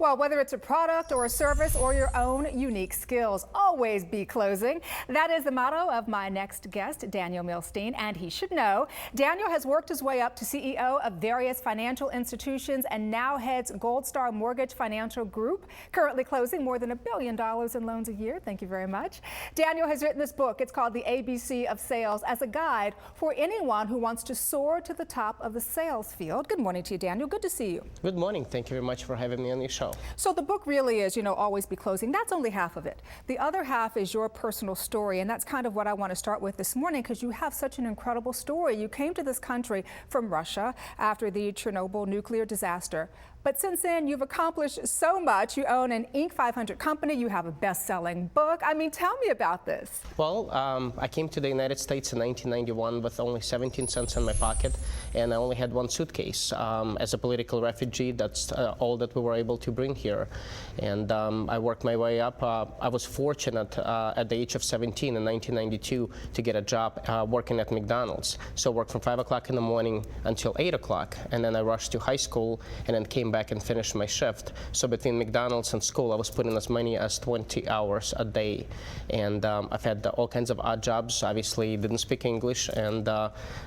Well, whether it's a product or a service or your own unique skills, always be closing. That is the motto of my next guest, Daniel Milstein, and he should know. Daniel has worked his way up to CEO of various financial institutions and now heads Gold Star Mortgage Financial Group, currently closing more than $1 billion in loans a year. Thank you very much. Daniel has written this book. It's called The ABC of Sales, as a guide for anyone who wants to soar to the top of the sales field. Good morning to you, Daniel. Good to see you. Good morning. Thank you very much for having me on your show. So the book really is, always be closing. That's only half of it. The other half is your personal story, and that's kind of what I want to start with this morning, because you have such an incredible story. You came to this country from Russia after the Chernobyl nuclear disaster. But since then, you've accomplished so much. You own an Inc. 500 company. You have a best-selling book. I mean, tell me about this. Well, I came to the United States in 1991 with only 17 cents in my pocket, and I only had one suitcase. As a political refugee, that's all that we were able to bring here. And I worked my way up. I was fortunate at the age of 17 in 1992 to get a job working at McDonald's. So I worked from 5 o'clock in the morning until 8 o'clock, and then I rushed to high school and then came back and finished my shift. So between McDonald's and school, I was putting as many as 20 hours a day. And I've had all kinds of odd jobs. Obviously, didn't speak English, and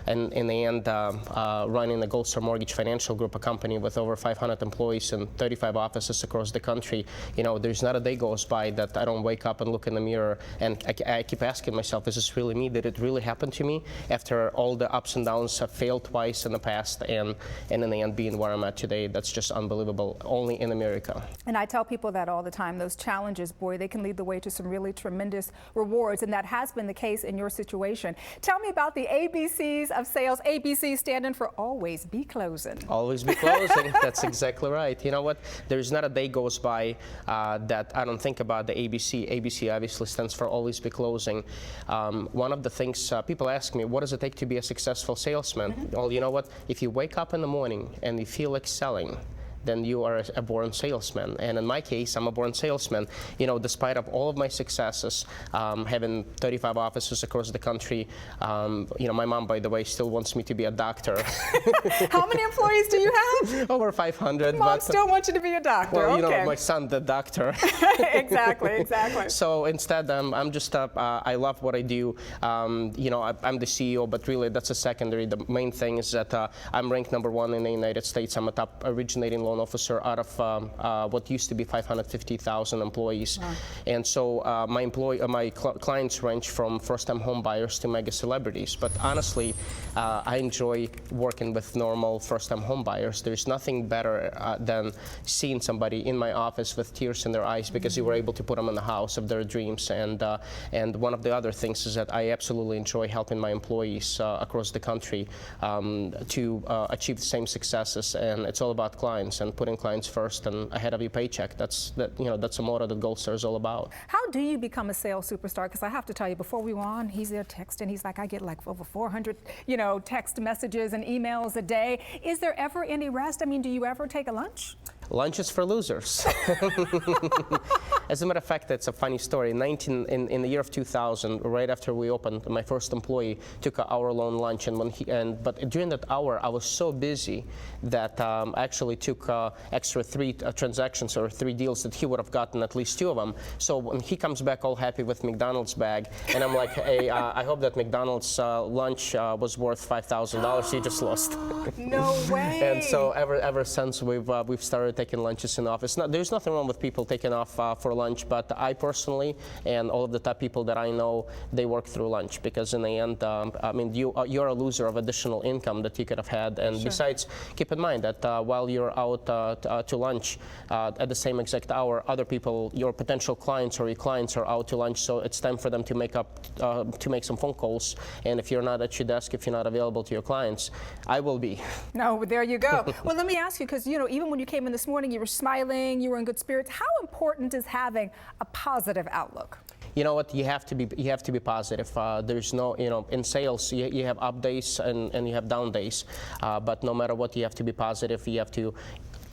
in the end, running the Gold Star Mortgage Financial Group, a company with over 500 employees and 35 offices across the country. There's not a day goes by that I don't wake up and look in the mirror, and I keep asking myself, is this really me? Did it really happen to me? After all the ups and downs, have failed twice in the past, and in the end, being where I'm at today, that's just unbelievable, only in America. And I tell people that all the time. Those challenges, boy, they can lead the way to some really tremendous rewards, and that has been the case in your situation. Tell me about the ABCs of sales. ABC standing for always be closing. Always be closing. That's exactly right. You know what? There's not a day goes by that I don't think about the ABC. ABC obviously stands for always be closing. One of the things people ask me, what does it take to be a successful salesman? Well, you know what? If you wake up in the morning and you feel like selling, then you are a born salesman. And in my case, I'm a born salesman. Despite of all of my successes, having 35 offices across the country, my mom, by the way, still wants me to be a doctor. How many employees do you have? Over 500. Mom still wants you to be a doctor. Well, okay. My son, the doctor. Exactly. So instead, I'm just, I love what I do. I'm the CEO, but really that's a secondary. The main thing is that I'm ranked #1 in the United States. I'm a top originating loan officer out of what used to be 550,000 employees. Wow. And so my clients range from first-time home buyers to mega celebrities. But honestly, I enjoy working with normal first-time home buyers. There's nothing better than seeing somebody in my office with tears in their eyes because you were able to put them in the house of their dreams. And one of the other things is that I absolutely enjoy helping my employees across the country to achieve the same successes. And it's all about clients and putting clients first and ahead of your paycheck. That's a motto that Gold Star is all about. How do you become a sales superstar? Because I have to tell you, before we were on, he's there texting. He's like, I get like over 400, text messages and emails a day. Is there ever any rest? I mean, do you ever take a lunch? Lunch is for losers. As a matter of fact, it's a funny story. In the year of 2000, right after we opened, my first employee took an hour-long lunch, but during that hour, I was so busy that I actually took extra 3 transactions or 3 deals that he would have gotten at least 2 of them. So when he comes back all happy with McDonald's bag, and I'm like, hey, I hope that McDonald's lunch was worth $5,000 you just lost. No way. And so ever since we've started taking lunches in the office. There's nothing wrong with people taking off for lunch, but I personally and all of the top people that I know, they work through lunch because in the end, you're a loser of additional income that you could have had. And sure. Besides, keep in mind that while you're out to lunch at the same exact hour, other people, your potential clients or your clients are out to lunch, so it's time for them to make some phone calls. And if you're not at your desk, if you're not available to your clients, I will be. No, there you go. Well, let me ask you, because even when you came in this morning, you were smiling, you were in good spirits. How important is having a positive outlook? You know what? You have to be positive. There's no, in sales, you have up days and you have down days. But no matter what, you have to be positive. You have to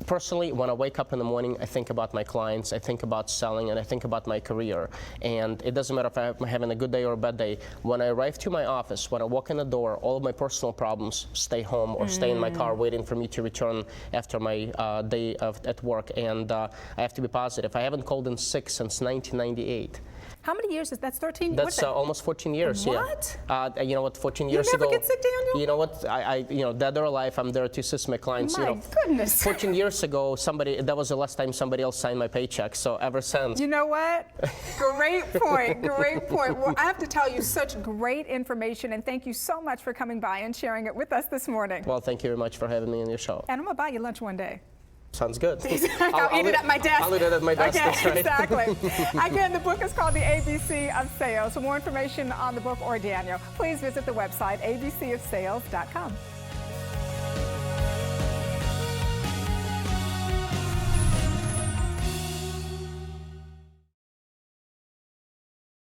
Personally, when I wake up in the morning, I think about my clients, I think about selling, and I think about my career. And it doesn't matter if I'm having a good day or a bad day. When I arrive to my office, when I walk in the door, all of my personal problems stay home or stay in my car waiting for me to return after my day at work. And I have to be positive. I haven't called in sick since 1998. How many years is that? 13? That's almost 14 years. What? Yeah. You know what? 14 years You never ago. get sick, Daniel? You know what? Dead or alive, I'm there to assist my clients. My goodness. 14 years ago, that was the last time somebody else signed my paycheck. So ever since. You know what? Great point. Great point. Well, I have to tell you, such great information, and thank you so much for coming by and sharing it with us this morning. Well, thank you very much for having me on your show. And I'm gonna buy you lunch one day. Sounds good. I'll eat it at my desk. I'll eat it at my desk. Okay, That's right. Exactly. Again, the book is called The ABC of Sales. For more information on the book or Daniel, please visit the website abcofsales.com.